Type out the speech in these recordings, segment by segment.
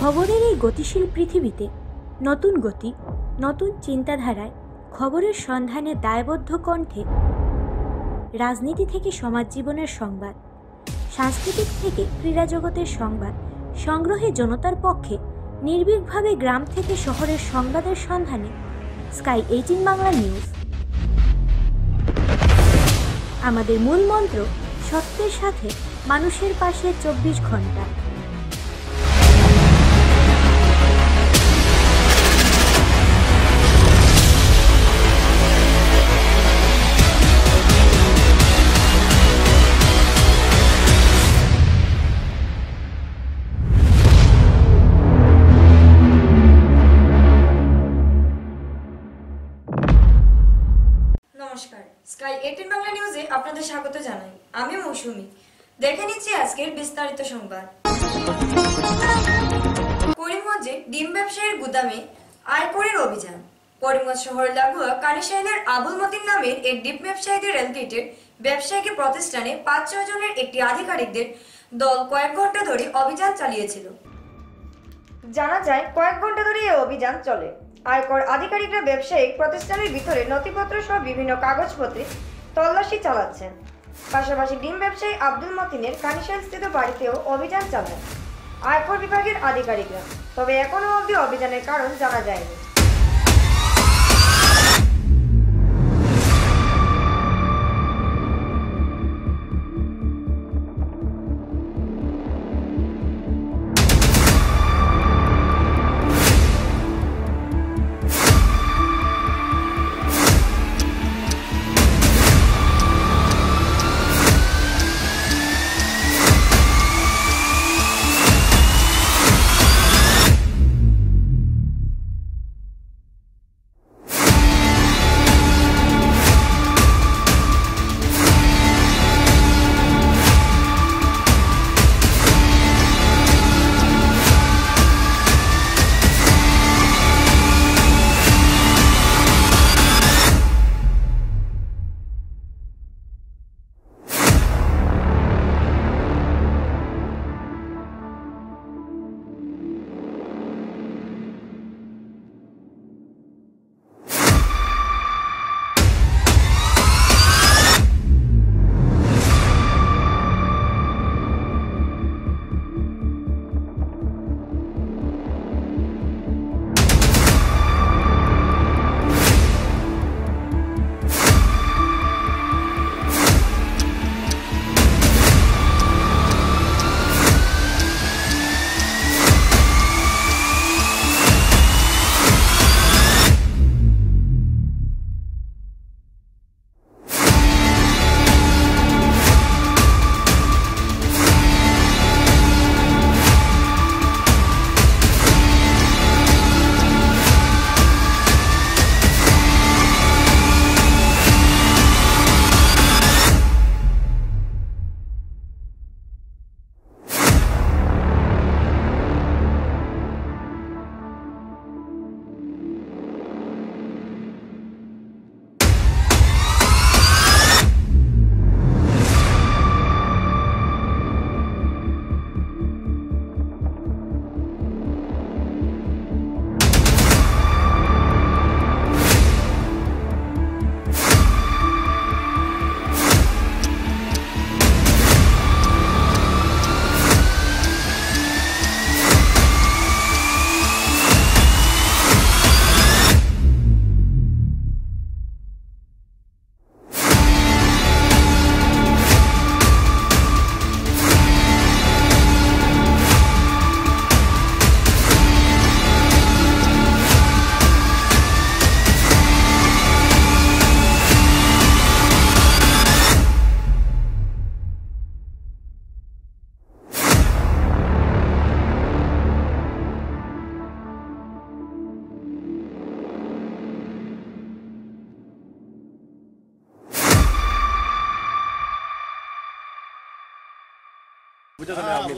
খবরের এই গতিশীল পৃথিবীতে নতুন গতি, নতুন চিন্তাধারায় খবরের সন্ধানে দায়বদ্ধ কণ্ঠে রাজনীতি থেকে সমাজ জীবনের সংবাদ, সাংস্কৃতিক থেকে ক্রীড়া জগতের সংবাদ সংগ্রহে জনতার পক্ষে নির্ভীকভাবে গ্রাম থেকে শহরের সংবাদের সন্ধানে স্কাই 18 বাংলা নিউজ। আমাদের মূল মন্ত্র সত্যের সাথে মানুষের পাশে 24 ঘন্টা। নমস্কার, স্কাই 18 বাংলা নিউজে আপনাদের স্বাগত জানাই। আমি মৌসুমী। দেখে নিচ্ছি আজকের বিস্তারিত সংবাদ। করিমগঞ্জে ডিম ব্যবসায়ীর গুদামে আয়করের অভিযান। করিমগঞ্জ শহর লাগোয়া কানিশাইলের আবুল মতিন নামের এক ডিম ব্যবসায়ীদের রেলগেটের ব্যবসায়িক প্রতিষ্ঠানে 5-6 জনের একটি আধিকারিকদের দল কয়েক ঘন্টা ধরে অভিযান চালিয়েছিল। জানা যায়, কয়েক ঘন্টা ধরে এই অভিযান চলে। আয়কর আধিকারিকরা ব্যবসায়িক প্রতিষ্ঠানের ভিতরে নথিপত্র সহ বিভিন্ন কাগজপত্রে তল্লাশি চালাচ্ছেন। পাশাপাশি ডিম ব্যবসায়ী আব্দুল মতিনের কানিশাইল স্থিত বাড়িতেও অভিযান চালায় আয়কর বিভাগের আধিকারিকরা। তবে এখনো অবধি অভিযানের কারণ জানা যায়নি।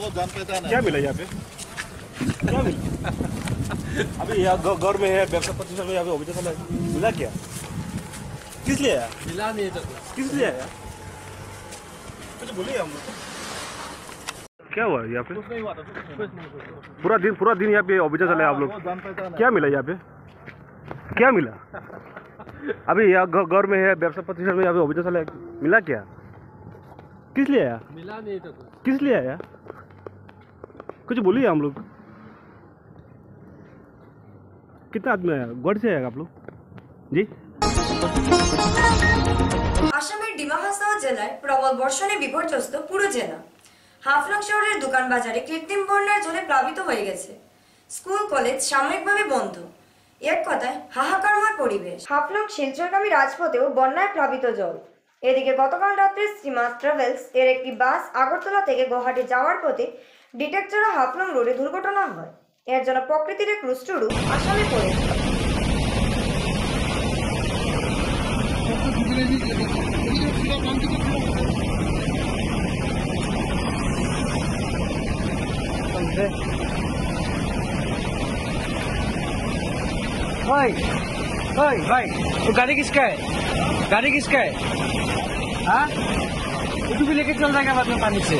वो जान पहचान है। क्या मिला यहाँ पे? क्या मिला? अभी यहाँ घर में है, व्यवसाय प्रतिष्ठान में, यहाँ पे ऑफिस में मिला क्या? किस लिए आया? मिला नहीं तो किस लिए आया? कुछ बोलिए हम। क्या हुआ यहाँ पे? कुछ नहीं हुआ था, कुछ नहीं। पूरा दिन यहाँ पे ऑब्जर्व चले आप वो लोग। जान पहचान है। क्या मिला यहाँ पे? क्या मिला? अभी यहाँ घर में है, व्यवसाय प्रतिष्ठान में यहाँ पे ऑब्जर्व चले, मिला क्या? किस लिए आया? मिला नहीं तो कुछ। किस लिए आया? कुछ बोलिए हम लोग। कितना आदमी आया? गढ़ से आएगा आप लोग जी? আসামের ডিমা হাসাও জেলায় প্রবল বর্ষণে বিপর্যস্ত পুরো জেলা। হাফলং শহরের দোকান বাজারে কৃত্রিম বন্যার জলে প্লাবিত হয়ে গেছে। স্কুল কলেজ সাময়িকভাবে বন্ধ। এক কথায় হাহাকারময় পরিবেশ। হাফলং শিলচরগামী রাজপথেও বন্যায় প্লাবিত জল। এদিকে গতকাল রাত্রে শ্রীমাস ট্রাভেলস এর একটি বাস আগরতলা থেকে গুয়াহাটি যাওয়ার পথে ডিটেকচরা হাফলং রোডে দুর্ঘটনা হয়। এর জন্য প্রকৃতির এক রুষ্টুরূপ আসামে পড়েছে। भाई तो गाड़ी किसका है? गाड़ी किसका है? हाँ, तू भी लेके चल जाएगा बाद में पानी से।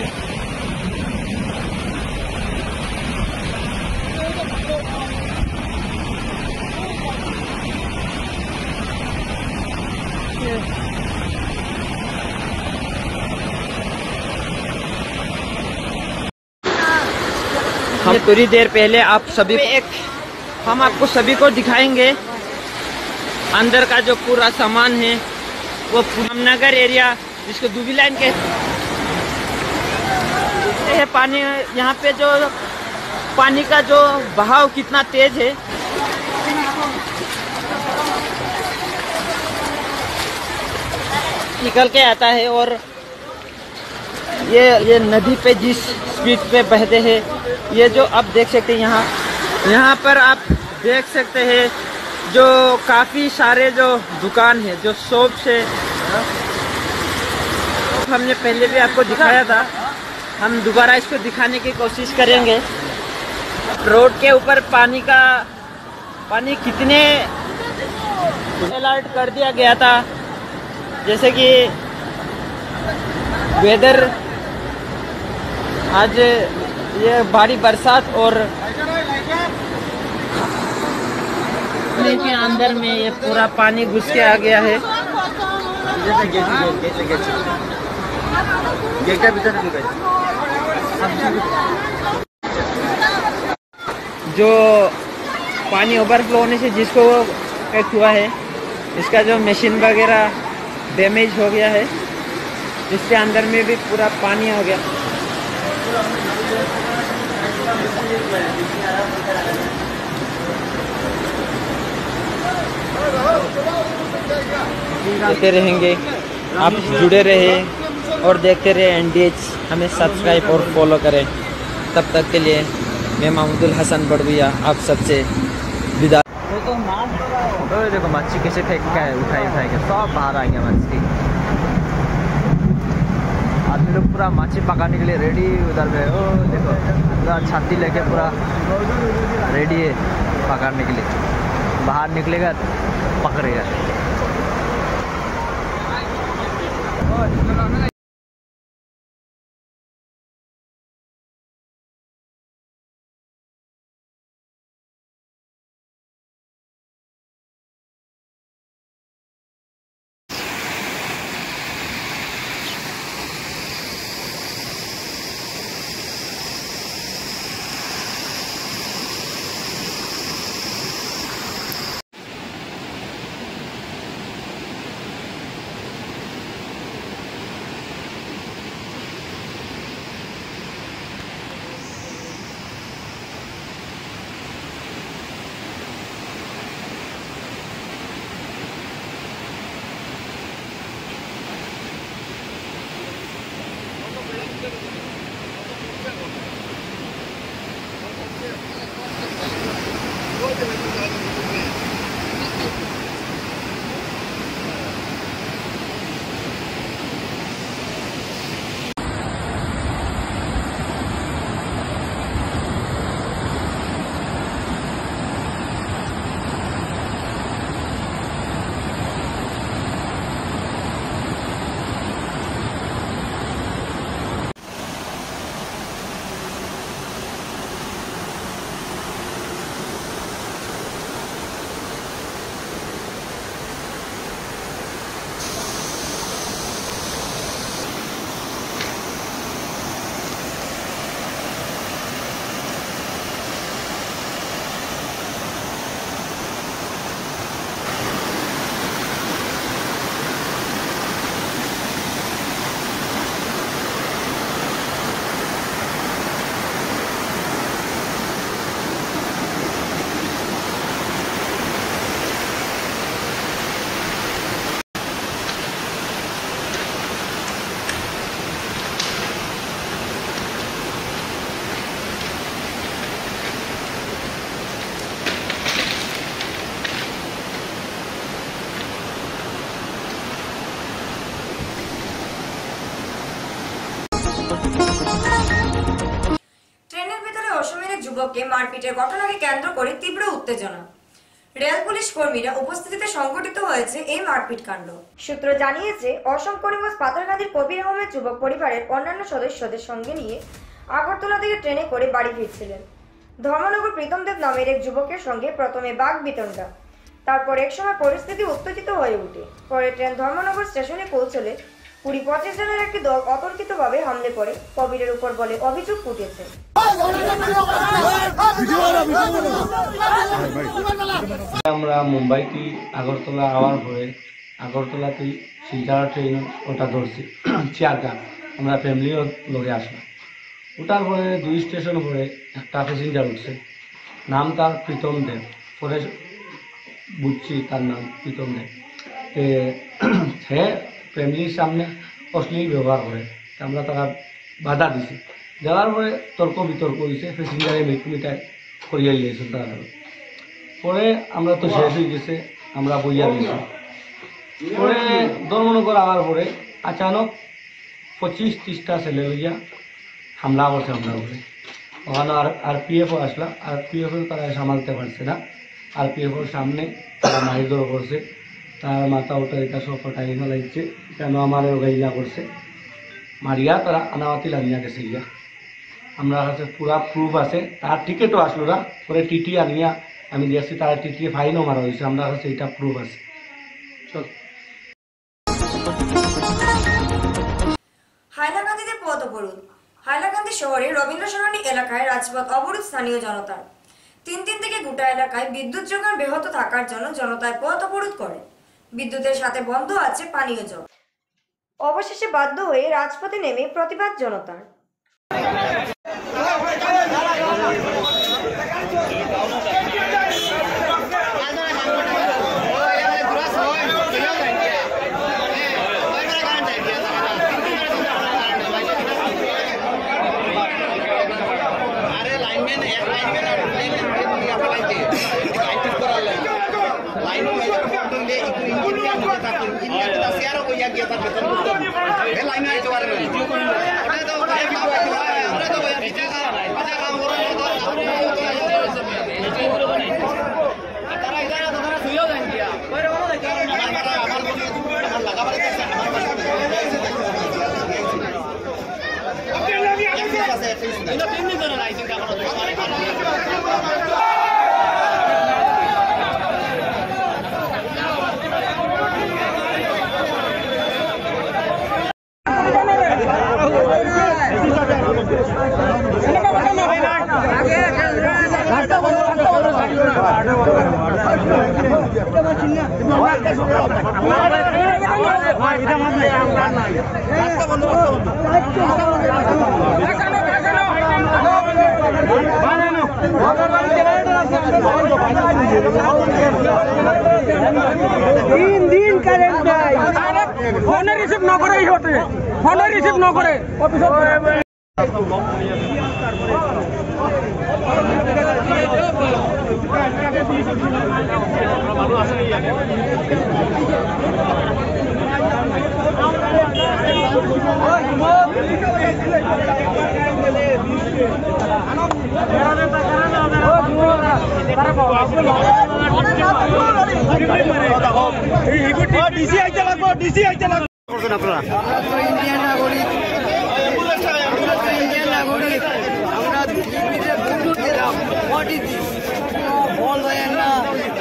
हम थोड़ी देर पहले हम आपको सभी को दिखाएंगे अंदर का जो पूरा सामान है, वो रामनगर एरिया जिसको दूबी लाइन कहते हैं। पानी यहाँ पे जो पानी का जो बहाव कितना तेज है, निकल के आता है। और ये नदी पे जिस स्पीड पे बहते हैं, ये जो आप देख सकते हैं यहाँ पर आप देख सकते हैं जो काफी सारे जो दुकान है, जो शॉप से हमने पहले भी आपको दिखाया था, हम दोबारा इसको दिखाने की कोशिश करेंगे। रोड के ऊपर पानी कितने अलर्ट कर दिया गया था, जैसे कि वेदर आज ये भारी बरसात और के अंदर में ये पूरा पानी घुस के आ गया है। जो पानी ओवरफ्लो होने से जिसको इफेक्ट हुआ है, इसका जो मशीन वगैरह डैमेज हो गया है, इसके अंदर में भी पूरा पानी हो गया। देखते रहेंगे, आप जुड़े रहे और देखते रहे NDH, हमें सब्सक्राइब और फॉलो करें। तब तक के लिए मैं महमूदुल हसन बड़विया आप सबसे विदा। तो देखो मच्छी कैसे फेंक के उठाई के सब बाहर आ गया मच्छी। आदमी लोग पूरा मच्छी पकाने के लिए रेडी उधर पे। ओ देखो पूरा छाती लेके पूरा रेडी है पकाने के लिए। बाहर निकलेगा पकड़ेगा। যুবককে মারপিটের ঘটনাকে কেন্দ্র করে তীব্র উত্তেজনা। রেল পুলিশ কর্মীরা উপস্থিতিতে সংঘটিত হয়েছে এই মারপিট কাণ্ড। সূত্র জানিয়েছে, অসম করিমগঞ্জ পাথরঘাটির কবির আহমেদ যুবক পরিবারের অন্যান্য সদস্যদের সঙ্গে নিয়ে আগরতলা থেকে ট্রেনে করে বাড়ি ফিরছিলেন। ধর্মনগর প্রীতমদেব নামের এক যুবকের সঙ্গে প্রথমে বাক বিতণ্ডা, তারপর একসময় পরিস্থিতি উত্তেজিত হয়ে ওঠে। পরে ট্রেন ধর্মনগর স্টেশনে পৌঁছলে 20-25 জনের একটি দল অতর্কিতভাবে হামলে করে কবিরের উপর বলে অভিযোগ উঠেছে। আমরা মুম্বাই থেকে আগরতলা আওয়ার পরে আগরতলাতে শিলচর ট্রেন ওটা ধরছি চেয়ারটা আমরা ফ্যামিলিও লগে আসলাম। ওটার পরে 2 স্টেশন পরে একটা প্যাসেঞ্জার উঠছে, নাম তার প্রীতম দেব। পরে বুঝছি তার নাম প্রীতম দেব। সে ফ্যামিলির সামনে অশ্লীল ব্যবহার করে, আমরা তারা বাধা দিছি। দেওয়ার পরে তর্ক বিতর্ক হয়েছে, প্যাসেঞ্জারে মিটমিটায় করিয়ে লিয়েছে তারা। পরে আমরা তো শেষ হয়ে গেছে, আমরা বইয়া দিয়েছি। পরে ধর্মনগর আওয়ার পরে আচানক 25-30টা ছেলে লইয়া হামলা করছে। আমরা উপরে ওখানে আরপিএফও আসলা, আরপিএফও তারা সামালতে পারছে না। আরপিএফের সামনে তারা মারিদর করছে, তার মাথা ওটা এটা সব ফটাই ফেলাইছে, কেন আমার গাইলা করছে, মারিয়া তারা আনাওয়াতি লাগিয়া গেছে গিয়া। আমরা কাছে পুরা প্রুফ আছে, তার টিকিটও আসলো না। পরে টিটি আনিয়া আমি দিয়েছি, তার টিটি ফাইনও মারা হয়েছে, আমরা কাছে এটা প্রুফ আছে। চল হাইলাকান্দিতে পথ অবরোধ। হাইলাকান্দি শহরে রবীন্দ্র সরণি এলাকায় রাজপথ অবরোধ স্থানীয় জনতার। 3 দিন থেকে গোটা এলাকায় বিদ্যুৎ যোগান ব্যাহত থাকার জন্য জনতায় পথ অবরোধ করে। বিদ্যুতের সাথে বন্ধ আছে পানীয় জল। অবশেষে বাধ্য হয়ে রাজপথে নেমে প্রতিবাদ জনতার। दिन কারেন্ট নাই, ফোনে রিসিভ না করে ইহতে, ফোনে রিসিভ না করে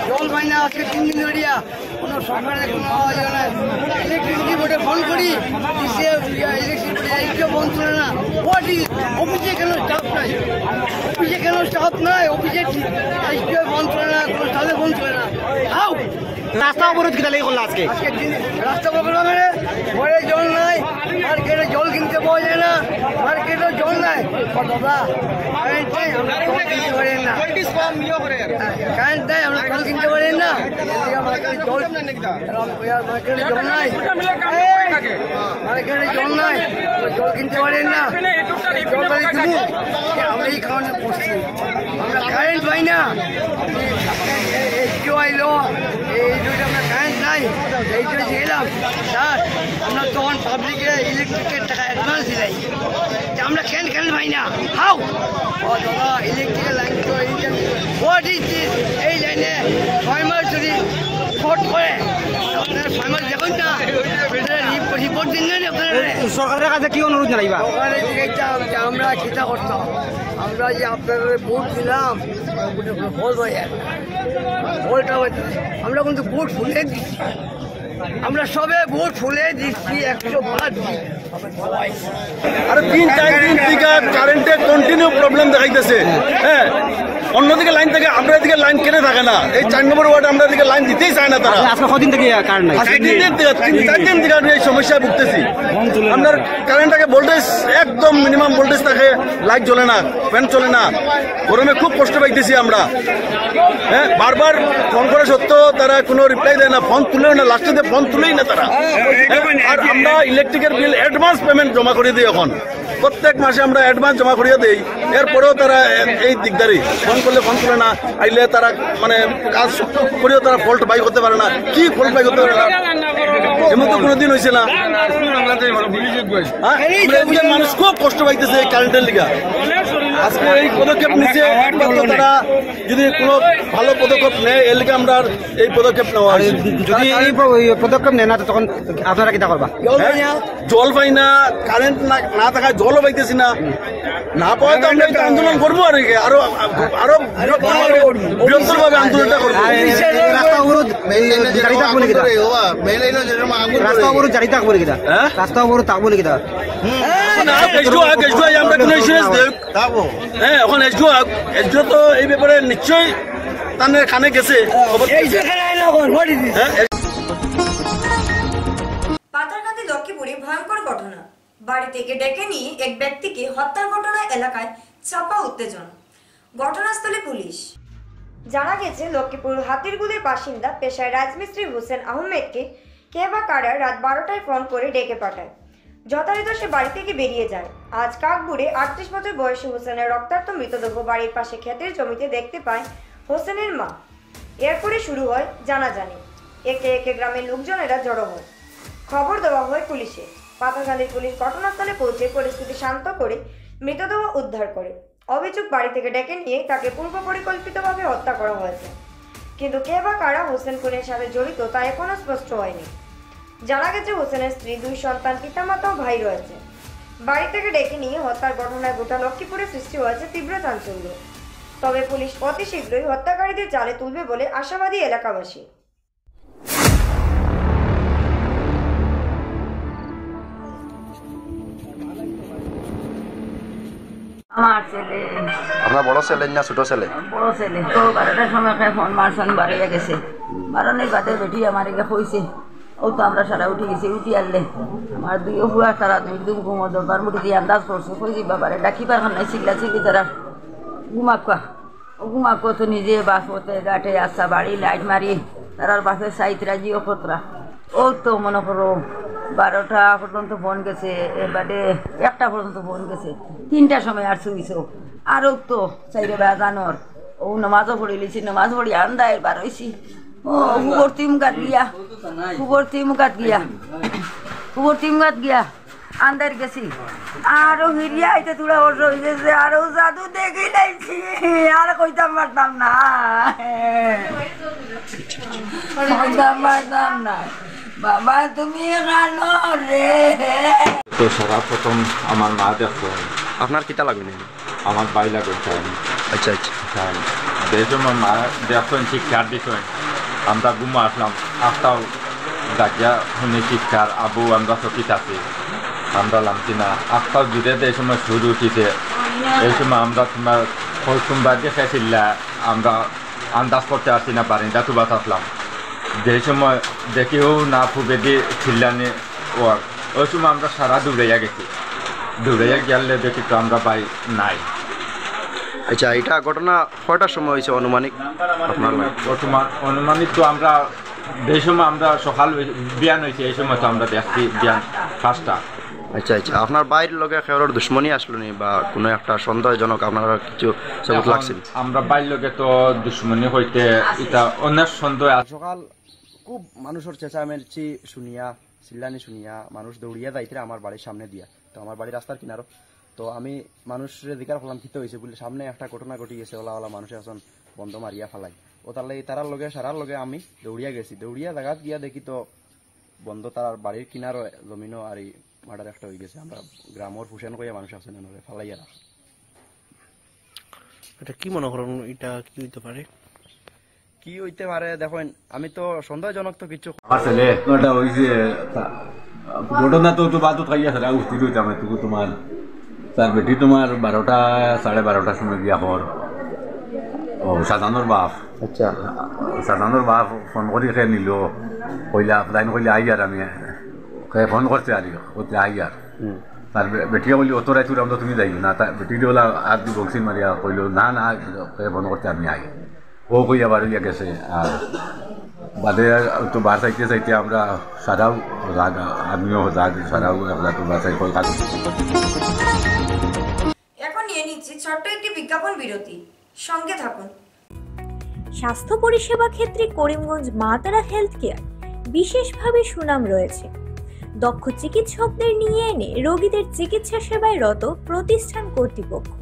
জল পাই না আজকে 3 দিন ধরে কোনো সরকারের কোনো ইলেকট্রিসিটি বোর্ডে ফোন করি, ইলেকট্রিসিটি বোর্ডে এইটা বন্ধ করে না। অফিসে কেন স্টাফ নাই, অফিসে কেন স্টাফ নাই, অফিসে বন্ধ করে না, কোনো স্টাফে বন্ধ করে না। হাউ রাস্তা অবরোধ কিনা লেগে করলো আজকে রাস্তা অবরোধ মানে ঘরে জল নাই, মার্কেটে জল কিনতে পাওয়া যায় না, মার্কেটে জল নাই। দাদা কারেন্ট নাই, আমরা জল কিনতে পারি না, মার্কেটে জল নাই, মার্কেটে জল নাই, জল কিনতে পারেন না, আমরা এই কারণে পড়ছি, আমরা কারেন্ট পাই না। কেউ আইলো এই দুইটা আমরা কারেন্ট নাই, এই জন্য এলাম স্যার। আমরা তখন পাবলিকে ইলেকট্রিকের টাকা অ্যাডভান্স দিলাই, আমরা কেন ভাই না হাউ ও দাদা ইলেকট্রিক্যাল লাইন তো হোয়াট ইজ দিস এই লাইনে 6 মাস যদি শর্ট করে আপনারা 6 মাস দেখুন না রিপোর্ট দিন না আপনারা সরকারের কাছে কি অনুরোধ জানাইবা সরকারের দিকে আমরা চিন্তা করতাম আমরা যে আপনাদের ভোট দিলাম ভোট হয়ে ভোটটা আমরা কিন্তু ভোট ফুলে দিচ্ছি আমরা সবে ভোট ফুলে দিচ্ছি 105 আর 3-4 দিন থেকে কারেন্টে কন্টিনিউ প্রবলেম দেখাইতেছে। হ্যাঁ, অন্যদিকে লাইন থেকে আমরা এদিকে লাইন কেটে থাকে না, এই 4 নম্বর ওয়ার্ডে আমরা এদিকে লাইন দিতেই চায় না তারা। আজকে কদিন থেকে কারেন্ট নাই? 3 দিন থেকে 3-4 দিন থেকে এই সমস্যায় ভুগতেছি। আপনার কারেন্টটাকে ভোল্টেজ একদম মিনিমাম ভোল্টেজ থাকে, লাইট জ্বলে না, ফ্যান চলে না, গরমে খুব কষ্ট পাইতেছি আমরা। হ্যাঁ, বারবার ফোন করে সত্ত্বেও তারা কোনো রিপ্লাই দেয় না, ফোন তুলেও না, লাস্টে ফোন তুলেই না তারা। আর আমরা ইলেকট্রিকের বিল অ্যাডভান্স পেমেন্ট জমা করে দিই, এখন প্রত্যেক মাসে আমরা অ্যাডভান্স জমা করিয়ে দিই। এরপরেও তারা এই দিকদারি, ফোন করলে ফোন তুলে না, আইলে তারা মানে কাজ করেও তারা ফল্ট বাই করতে পারে না। কি ফল্ট বাই করতে পারে না এমন তো কোনোদিন হয়েছে না। মানুষ খুব কষ্ট পাইতেছে এই কারেন্টের লিগা। আজকে এই পদক্ষেপ নিচ্ছে, তারা যদি কোনো ভালো পদক্ষেপ নেয় এর লিগে আমরা এই পদক্ষেপ নেওয়া। যদি এই পদক্ষেপ নেয় না তখন আপনারা কিটা করবা? জল পাই না, কারেন্ট না থাকায় জলও পাইতেছি না, না পাওয়ায় তো আমরা আন্দোলন করবো। আর আরো আরো বৃহত্তর ভাবে আন্দোলনটা করবো। রাস্তা অবরোধ জারি থাকবো নাকি? রাস্তা অবরোধ জারি থাকবো নাকি? রাস্তা অবরোধ থাকবো নাকি? আমরা কোনো ইন্স্যুরেন্স হ্যাঁ, এখন এসডিও তো এই ব্যাপারে নিশ্চয়ই তাদের কানে গেছে। পাতারকান্দি লক্ষ্মীপুরে ভয়ঙ্কর ঘটনা, বাড়ি থেকে ডেকে নিয়ে এক ব্যক্তিকে হত্যার ঘটনায় এলাকায় চাপা উত্তেজনা। ঘটনাস্থলে পুলিশ। জানা গেছে লক্ষ্মীপুর হাতিরগুলের বাসিন্দা পেশায় রাজমিস্ত্রি হোসেন আহমেদকে কে বা কারা রাত 12টায় ফোন করে ডেকে পাঠায়। যথারীত সে বাড়ি থেকে বেরিয়ে যায়। আজ কাকবুড়ে 38 বছর বয়সী হোসেনের রক্তাক্ত মৃতদেহ বাড়ির পাশে ক্ষেতের জমিতে দেখতে পায় হোসেনের মা। এরপরে শুরু হয় জানাজানি, একে একে গ্রামের লোকজনেরা জড়ো হয়। খবর দেওয়া হয় পুলিশে। পাতারকান্দির পুলিশ ঘটনাস্থলে পৌঁছে পরিস্থিতি শান্ত করে মৃতদেহ উদ্ধার করে। অভিযোগ, বাড়ি থেকে ডেকে নিয়ে তাকে পূর্ব পরিকল্পিতভাবে হত্যা করা হয়েছে, কিন্তু কে বা কারা হোসেন খুনের সাথে জড়িত তা এখনো স্পষ্ট হয়নি। জানা গেছে হোসেনের স্ত্রী, 2 সন্তান, পিতামাতা ও ভাই রয়েছে। বাড়ি থেকে ডেকে নিয়ে হত্যার ঘটনায় গোটা লক্ষ্মীপুরে সৃষ্টি হয়েছে তীব্র চাঞ্চল্য। তবে পুলিশ অতি শীঘ্রই হত্যাকারীদের জালে তুলবে বলে আশাবাদী এলাকাবাসী। আমার ছেলে, আপনার বড় ছেলে না ছোট ছেলে? বড় ছেলে তো 12টার সময় ফোন মারছেন, বাড়িয়ে গেছে। বারণের বাদে বেটি আমার এগে হয়েছে, ও তো আমরা সারা উঠে গেছি। উঠি আনলে আমার 2 হুয়া তারা 2 ঘুমো দরবার মুঠি দিয়ে আন্দাজ করছে, কইছি বাবারে ডাকি পারখান নাই, চিল্লা চিল্লি তারা ঘুমাকা ও ঘুমাকো তো নিজে বাস হতে গাঠে আসা বাড়ি লাইট মারি তার বাসে সাইতরা জিও খতরা। ও তো মনে করো 12টা পর্যন্ত ফোন গেছে, এবারে 1টা পর্যন্ত ফোন গেছে, 3টার সময় আর শুইছো। আরও তো 4 বাজানোর ও নামাজও পড়ে লিছি, নামাজ পড়ি আন্দায় বার হয়েছি। ও কুবর তিমগাত গিয়া, কুবর তিমগাত গিয়া, কুবর তিমগাত গিয়া আন্দার গেছি। আরো হিরিয়া আইতে তুলা ওর রয়েছে, আরো জাদু দেখি লাইছি, আর কইতাম পারতাম না, কইতাম পারতাম না। বাবা তুমি কানো রে। তো সারা প্রথম আমার মা দেখো। আপনার কিতা লাগবে না? আমার বাই লাগবে। আচ্ছা আচ্ছা, দেখো আমার মা দেখুন শিক্ষার বিষয়। আমরা ঘুমো আসলাম, আস্তাও দাগিয়া শুনে শিক্ষার আবু আমরা চকিত আছি, আমরা নামছি না। আস্তাও জুড়ে এই সময় সুর উঠিছে, এই সময় আমরা তোমার সোমবার দিয়ে খেয়েছিলা, আমরা আন্দাজ করতে আসছি না, বারিন্দা তুবাত আসলাম। যে সময় দেখিও না ফুবে দিয়ে ছিল্লানি ওর, ওই সময় আমরা সারা দৌড়াইয়া গেছি। দৌড়াইয়া গেলে দেখি তো আমরা বাই নাই। আচ্ছা, এটা ঘটনা কয়টার সময় হয়েছে আনুমানিক আপনার? বর্তমান অনুমানিক তো আমরা যে সময় আমরা সকাল বিয়ান হয়েছে এই সময় তো আমরা দেখছি বিয়ান 5টা। আচ্ছা আচ্ছা, আপনার বাইরের লগে কেউর দুশ্মনী আসলো নি বা কোনো একটা সন্দেহজনক আপনারা কিছু সবুত লাগছে? আমরা বাইর লগে তো দুশ্মনী হইতে এটা অনেক সন্দেহ। সকাল খুব মানুষের চেঁচামেচি শুনিয়া, চিল্লানি শুনিয়া মানুষ দৌড়িয়া যাইতে আমার বাড়ির সামনে দিয়া, তো আমার বাড়ির রাস্তার কিনারো, তো আমি মানুষের জিকার করলাম কিতে হয়েছে বলে সামনে একটা ঘটনা ঘটি গেছে ওলা মানুষে এখন বন্ধ মারিয়া ফেলাই ও তার লাগে তারার লগে সারার লগে আমি দৌড়িয়া গেছি দৌড়িয়া জায়গাত গিয়া দেখি তো বন্ধ তার বাড়ির কিনার জমিনও আর এই মার্ডার একটা হয়ে গেছে আমরা গ্রামের ফুসেন কইয়া মানুষ আছে ফেলাইয়া রাখা। এটা কি মনে করেন এটা কি হইতে পারে? কি হইতে পারে দেখেন আমি তো সন্দেহজনক তো কিছু আসলে ওটা হইছে ঘটনা তো বাদ খাইয়া সারা উঠি রইতে আমি তো তোমার তার বেটি তোমার 12টা 12:30টার সময় গিয়া হর ও সাজানোর বাপ আচ্ছা সাজানোর বাপ ফোন করি খেয়ে নিল কইলা লাইন কইলে আইয়ার আমি ফোন করছে আর ওতে আইয়ার তার বেটিয়া বলি অত রাইতুর আমরা তুমি যাই না তার বেটি বলা আর দি বক্সিং মারিয়া কইল না না ফোন করতে আমি আই ও কই আবার ইয়া গেছে আর বাদে তো বার চাইতে চাইতে আমরা সারাও রাগ আমিও রাগ সারাও আমরা তো বার চাই কলকাতা। এখন নিয়ে নিচ্ছি ছোট্ট একটি বিজ্ঞাপন বিরতি, সঙ্গে থাকুন। স্বাস্থ্য পরিষেবা ক্ষেত্রে করিমগঞ্জ মা তারা হেলথ কেয়ার বিশেষভাবে সুনাম রয়েছে। দক্ষ চিকিৎসকদের নিয়ে এনে রোগীদের চিকিৎসা সেবায় রত প্রতিষ্ঠান কর্তৃপক্ষ।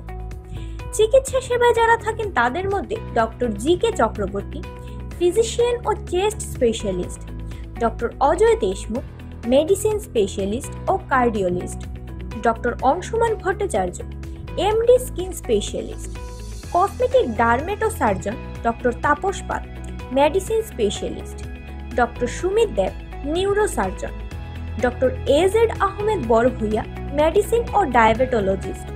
চিকিৎসা সেবায় যারা থাকেন তাদের মধ্যে ডক্টর জি.কে. চক্রবর্তী, ফিজিশিয়ান ও chest specialist, doctor Ajay Deshmukh, medicine specialist ও cardiologist, doctor Anshuman Bhattacharya, MD skin specialist, cosmetic dermato surgeon doctor Tapas Pal, medicine specialist, doctor Sumit Deb, neuro surgeon, doctor A Z Ahmed Barbhuiya, medicine ও diabetologist,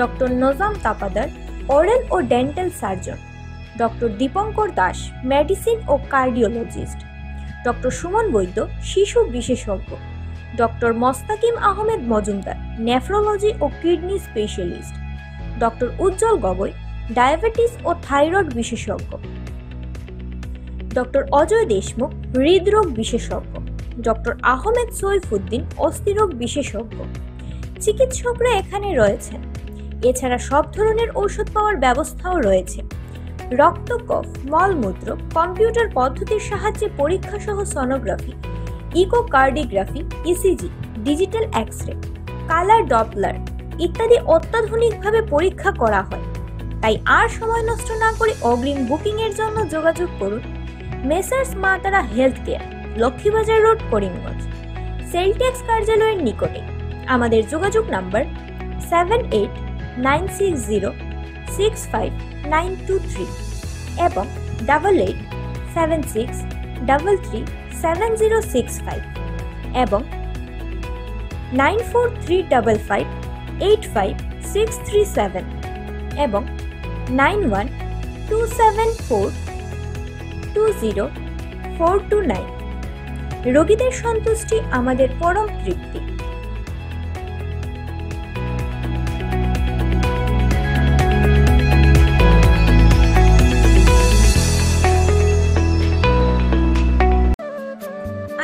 doctor Nazam Tapadar, oral ও dental surgeon, doctor Dipankar Das, medicine ও cardiologist, doctor Suman Baidya, শিশু বিশেষজ্ঞ, doctor Mostakim Ahmed Majumdar, nephrology ও kidney specialist, doctor উজ্জ্বল Gogoi, diabetes ও thyroid বিশেষজ্ঞ, doctor Ajay Deshmukh, হৃদরোগ বিশেষজ্ঞ, doctor Ahmed Saifuddin, অস্থিরোগ বিশেষজ্ঞ। চিকিৎসকরা এখানে রয়েছেন। এছাড়া সব ধরনের ঔষধ পাওয়ার ব্যবস্থাও রয়েছে। রক্ত, কফ, মলমূত্র, কম্পিউটার পদ্ধতির সাহায্যে পরীক্ষা সহ sonography, echocardiography, ECG, digital X-ray, colour Doppler ইত্যাদি অত্যাধুনিকভাবে পরীক্ষা করা হয়। তাই আর সময় নষ্ট না করে অগ্রিম বুকিং এর জন্য যোগাযোগ করুন মেসার্স মা তারা health care, Laxmibazar road, Karimganj, Celtex কার্যালয়ের নিকটে। আমাদের যোগাযোগ নাম্বার 78906593 এবং 8876337065 এবং 9435585637 এবং 9127420429। রোগীদের সন্তুষ্টি আমাদের পরম তৃপ্তি।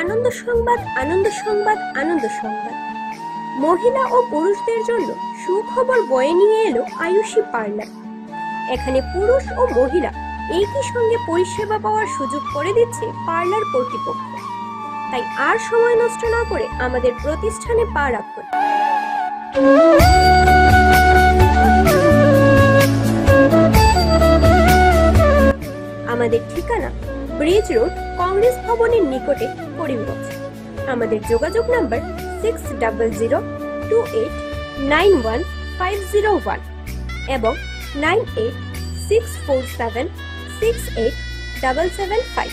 আনন্দ সংবাদ, আনন্দ সংবাদ, আনন্দ সংবাদ। মহিলা ও পুরুষদের জন্য সুখবর বয়ে নিয়ে এলো আয়ুষী পার্লার। এখানে পুরুষ ও মহিলা একই সঙ্গে পরিষেবা পাওয়ার সুযোগ করে দিচ্ছে পার্লার কর্তৃপক্ষ। তাই আর সময় নষ্ট না করে আমাদের প্রতিষ্ঠানে পা রাখুন। আমাদের ঠিকানা ব্রিজ রোড, কংগ্রেস ভবনের নিকটে, করিমগঞ্জ। আমাদের যোগাযোগ নাম্বার 6000289151 এবং 9864768775।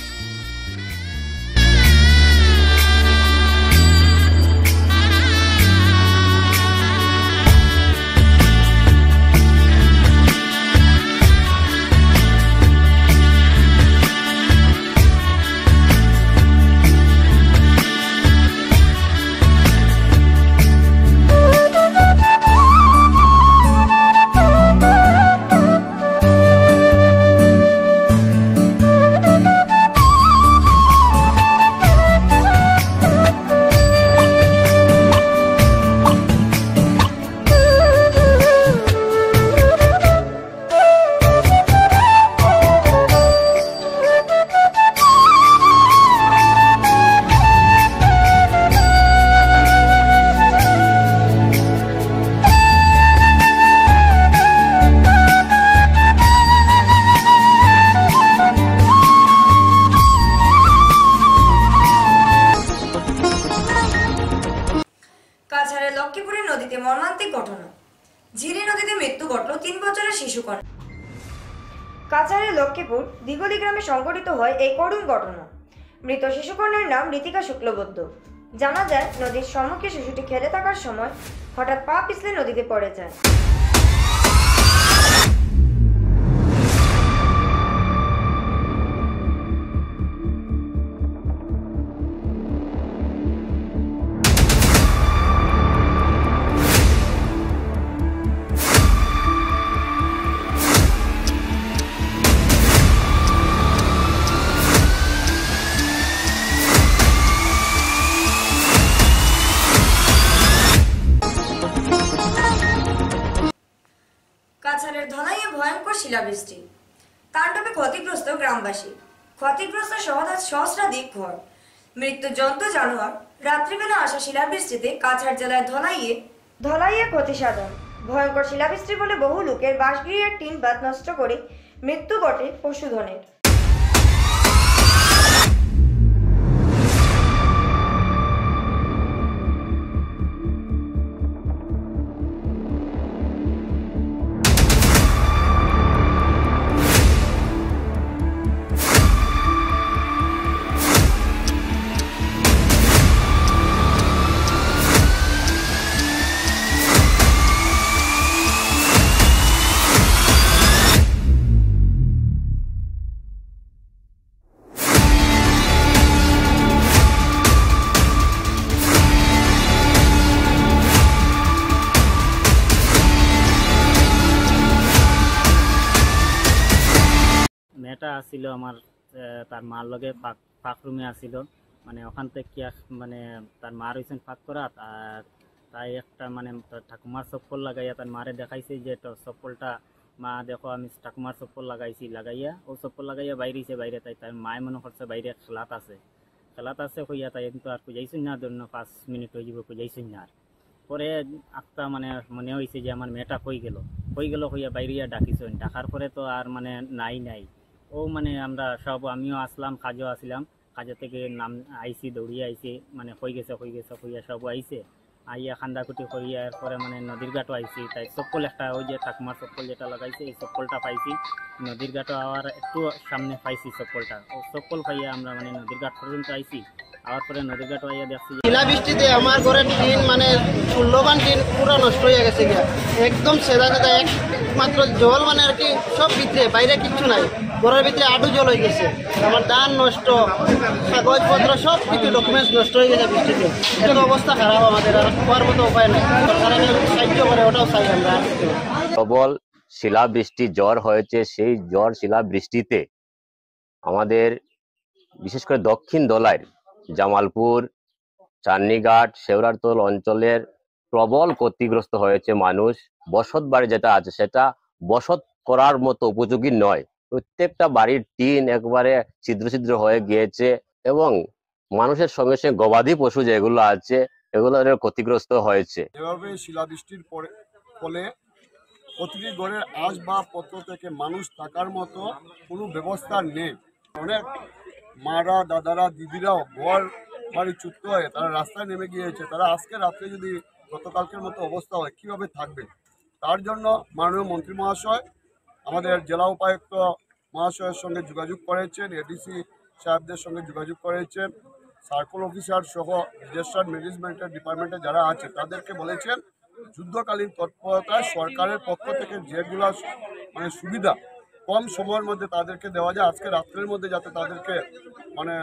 কাছাড়ের লক্ষ্মীপুর দিগলি গ্রামে সংঘটিত হয় এই করুণ ঘটনা। মৃত শিশুকন্যার নাম ঋতিকা শুক্লবৈদ্য। জানা যায়, নদীর সম্মুখে শিশুটি খেলে থাকার সময় হঠাৎ পা পিছলে নদীতে পড়ে যায়। কাছাড়ের ধলাইয়ে ভয়ঙ্কর শিলাবৃষ্টি, তাণ্ডবে ক্ষতিগ্রস্ত গ্রামবাসী, ক্ষতিগ্রস্ত সহস্রাধিক ঘর, মৃত্যু জন্তু জানোয়ার। রাত্রিবেলা আসা শিলাবৃষ্টিতে কাছাড় জেলার ধলাইয়ে ক্ষতি সাধন। ভয়ঙ্কর শিলাবৃষ্টি বলে বহু লোকের বাসগৃহের টিন বাত নষ্ট করে মৃত্যু ঘটে পশুধনের। মেয়েটা আসছিল আমার তার মার লগে ফাঁক রুমে আসছিল, মানে ওখান থেকে মানে তার মার হয়েছেন ফাঁক করা। আর তাই একটা মানে ঠাকুমার চপ্পল লাগাইয়া তার মারে দেখাইছে যে চপ্পলটা মা দেখো আমি ঠাকুমার চপ্পল লাগাইয়া ও চপ্পল লাগাইয়া বাইরে তাই তার মায় মনে করছে বাইরে খেলাত আছে হইয়া তাই কিন্তু আর খুঁজাইছেন না, ধন্য 5 মিনিট হয়ে যাব খুঁজাইছেন না। আর পরে একটা মানে মনে হয়েছে যে আমার মেয়েটা হয়ে গেল হইয়া বাইরিয়া ডাকিছেন। ডাকার পরে তো আর মানে নাই ও মানে আমরা সব আমিও আসলাম, কাজও আসলাম, কাজে থেকে নাম আইসি দৌড়িয়ে আইসি মানে হয়ে গেছে হইয়া সব আইসে আইয়া খান্দাকুটি করিয়া এরপরে মানে নদীর ঘাটও আইসি। তাই চপ্পল একটা ওই যে ঠাকুমার চপ্পল যেটা লাগাইছে এই চপ্পলটা পাইছি, নদীর ঘাটও আবার একটু সামনে পাইছি চপ্পলটা। ও চপ্পল পাইয়া আমরা মানে নদীর ঘাট পর্যন্ত আইসি। আবার পরে নদীর ঘাটও আইয়া দেখছি শিলাবৃষ্টিতে আমার ঘরের টিন মানে 16 টিন পুরো নষ্ট হয়ে গেছে গিয়া, একদম সেদা একমাত্র জল মানে আর কি সব ভিতরে, বাইরে কিচ্ছু নাই, ঘরের ভিতরে আটু জল হয়ে গেছে। আমার ধান নষ্ট, কাগজপত্র সব কিছু ডকুমেন্টস নষ্ট হয়ে গেছে বৃষ্টিতে। এটা অবস্থা খারাপ, আমাদের আর খাওয়ার মতো উপায় নাই। সরকার সাহায্য করে ওটাও চাই আমরা। প্রবল শিলাবৃষ্টি জ্বর হয়েছে, সেই জ্বর শিলাবৃষ্টিতে আমাদের বিশেষ করে দক্ষিণ দলাইয়ের জামালপুর, চান্নিঘাট, শেওড়ারতল অঞ্চলের প্রবল ক্ষতিগ্রস্ত হয়েছে মানুষ। বসত বাড়ি যেটা আছে সেটা বসত করার মতো উপযোগী নয়, প্রত্যেকটা বাড়ির টিন একবারে ছিদ্র হয়ে গিয়েছে এবং মানুষের সঙ্গে সঙ্গে গবাদি পশু যেগুলো আছে এগুলো ক্ষতিগ্রস্ত হয়েছে। এভাবে শিলাবৃষ্টির ফলে প্রতিটি ঘরের আসবাবপত্র থেকে মানুষ থাকার মতো কোনো ব্যবস্থা নেই। অনেক মারা, দাদারা, দিদিরাও ঘর বাড়ি চুক্ত হয়ে তারা রাস্তায় নেমে গিয়েছে। তারা আজকে রাত্রে যদি গতকালকের মতো অবস্থা হয় কীভাবে থাকবে? তার জন্য মাননীয় মন্ত্রী মহাশয় আমাদের জেলা উপায়ুক্ত মহাশয়ের সঙ্গে যোগাযোগ করেছেন, এডিসি সাহেবদের সঙ্গে যোগাযোগ করেছেন, সার্কেল অফিসার সহ ডিজাস্টার ম্যানেজমেন্টের ডিপার্টমেন্টে যারা আছে তাদেরকে বলেছেন যুদ্ধকালীন তৎপরতায় সরকারের পক্ষ থেকে যেগুলো মানে সুবিধা কম সময়ের মধ্যে তাদেরকে দেওয়া যায়, আজকে রাত্রের মধ্যে যাতে তাদেরকে মানে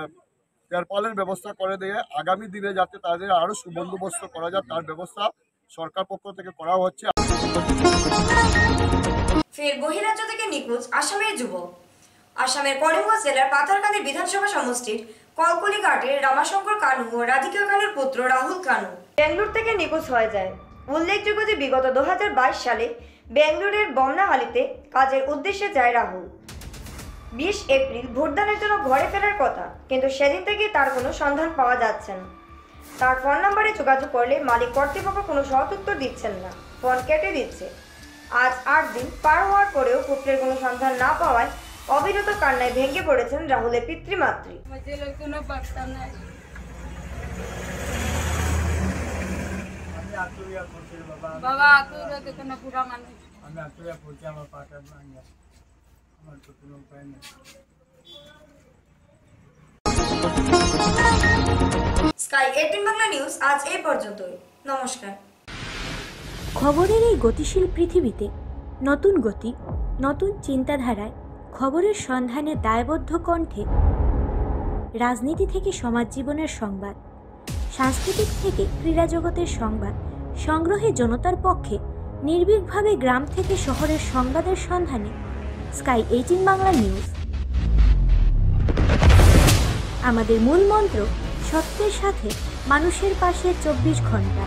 তেরপালের ব্যবস্থা করে দিয়ে আগামী দিনে যাতে তাদের আরও সুবন্দোবস্ত করা যায় তার ব্যবস্থা সরকার পক্ষ থেকে করা হচ্ছে। ফের বহিরাজ্য থেকে নিখোঁজ আসামের যুবক। আসামের করিমগঞ্জ জেলার পাথারকান্দি বিধানসভা সমষ্টির কলকলি ঘাটের রামাশঙ্কর কানু ও রাধিকা কানুর পুত্র রাহুল কানু বেঙ্গলুরু থেকে নিখোঁজ হয়ে যায়। উল্লেখযোগ্য যে বিগত 2022 সালে বেঙ্গলুরের বমনাহালিতে কাজের উদ্দেশ্যে যায় রাহুল। 20 এপ্রিল ভোটদানের জন্য ঘরে ফেরার কথা, কিন্তু সেদিন থেকে তার কোনো সন্ধান পাওয়া যাচ্ছে না। তার ফোন নম্বরে যোগাযোগ করলে মালিক কর্তৃপক্ষ কোনো সৎ উত্তর দিচ্ছেন না, ফোন কেটে দিচ্ছে। আজ 8 দিন পার হওয়ার পরেও পুত্রের কোনো সন্ধান না পাওয়ায় অবিরত কান্নায় ভেঙে পড়েছেন রাহুলের পিতৃমাতৃ। বাবা আতুরে দেখো না পুরা মানুষ আমি আতুরে পড়ছি আমার পাটা ভাঙা স্কাই 18 বাংলা নিউজ আজ এই পর্যন্তই। নমস্কার। খবরের এই গতিশীল পৃথিবীতে নতুন গতি, নতুন চিন্তাধারায় খবরের সন্ধানে দায়বদ্ধ কণ্ঠে রাজনীতি থেকে সমাজ জীবনের সংবাদ, সাংস্কৃতিক থেকে ক্রীড়া জগতের সংবাদ সংগ্রহে জনতার পক্ষে নির্ভীকভাবে গ্রাম থেকে শহরের সংবাদের সন্ধানে স্কাই 18 বাংলা নিউজ। আমাদের মূল মন্ত্র সত্যের সাথে মানুষের পাশে 24 ঘন্টা।